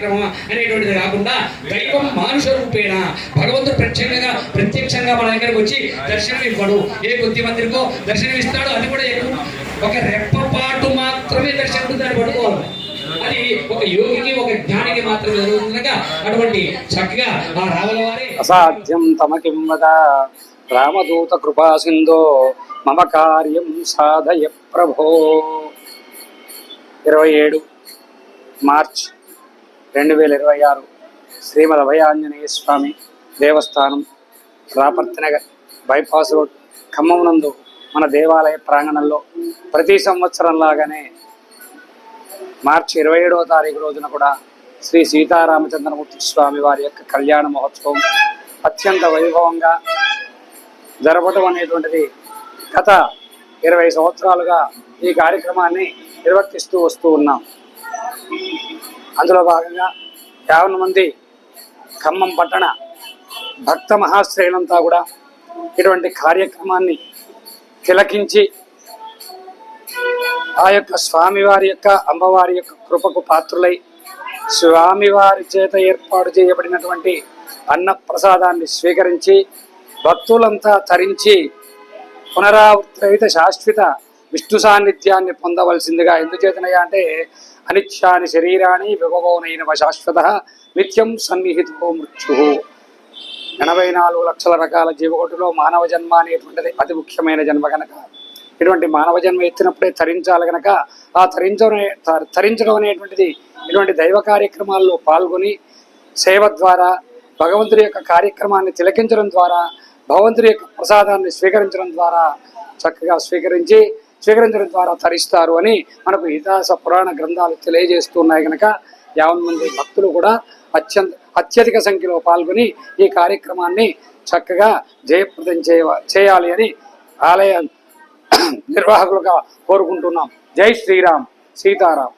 కార్యక్రమం అనేటువంటిది కాకుండా దైవం మానుష రూపేణ భగవంతుడు ప్రత్యక్షంగా మన దగ్గరకు వచ్చి దర్శనం ఇవ్వడు. ఏ కొద్ది మందికో దర్శనం ఇస్తాడు, అది కూడా ఎక్కువ ఒక రెప్పపాటు మాత్రమే దర్శనం దాన్ని పడుకోవాలి. అది ఒక యోగికి ఒక జ్ఞానికి మాత్రమే జరుగుతుందనగా అటువంటి చక్కగా ఆ రాముల వారి అసాధ్యం తమకిం వద రామదూత కృపా సింధో మమ కార్యం సాధయ ప్రభో. 27 మార్చ్ 2026 శ్రీమద్ అభయాంజనేయ స్వామి దేవస్థానం రాపర్తినగర్ బైపాస్ రోడ్ ఖమ్మం నందు మన దేవాలయ ప్రాంగణంలో ప్రతి సంవత్సరం లాగానే మార్చి 27వ తారీఖు రోజున కూడా శ్రీ సీతారామచంద్రమూర్తి స్వామి వారి యొక్క కళ్యాణ మహోత్సవం అత్యంత వైభవంగా జరపడం అనేటువంటిది గత 20 సంవత్సరాలుగా ఈ కార్యక్రమాన్ని నిర్వర్తిస్తూ వస్తూ ఉన్నాం. అందులో భాగంగా 50 మంది ఖమ్మం పట్టణ భక్త మహాశ్రేయులంతా కూడా ఇటువంటి కార్యక్రమాన్ని తిలకించి ఆ యొక్క స్వామివారి యొక్క అమ్మవారి యొక్క కృపకు పాత్రులై స్వామివారి చేత ఏర్పాటు చేయబడినటువంటి అన్న ప్రసాదాన్ని స్వీకరించి భక్తులంతా తరించి పునరావృత శాశ్వత విష్ణు సాన్నిధ్యాన్ని పొందవలసిందిగా. ఎందుచేతనయ్యా అంటే అనిత్యాని శరీరాన్ని విభవోనైనవ శాశ్వత నిత్యం సన్నిహితో మృత్యు. 84 లక్షల రకాల జీవకోటిలో మానవ జన్మ అనేటువంటిది అతి ముఖ్యమైన జన్మ కనుక ఇటువంటి మానవ జన్మ ఎత్తినప్పుడే తరించాలి కనుక ఆ తరించడం అనేటువంటిది ఇటువంటి దైవ కార్యక్రమాల్లో పాల్గొని సేవ ద్వారా భగవంతుడి యొక్క కార్యక్రమాన్ని తిలకించడం ద్వారా భగవంతుడి యొక్క ప్రసాదాన్ని స్వీకరించడం ద్వారా చక్కగా స్వీకరించడం ద్వారా తరిస్తారు అని మనకు ఇతిహాస పురాణ గ్రంథాలు తెలియజేస్తున్నాయి కనుక 50 మంది భక్తులు కూడా అత్యధిక సంఖ్యలో పాల్గొని ఈ కార్యక్రమాన్ని చక్కగా జయప్రదం చేయాలి అని ఆలయ నిర్వాహకులుగా కోరుకుంటున్నాం. జై శ్రీరామ్, సీతారాం.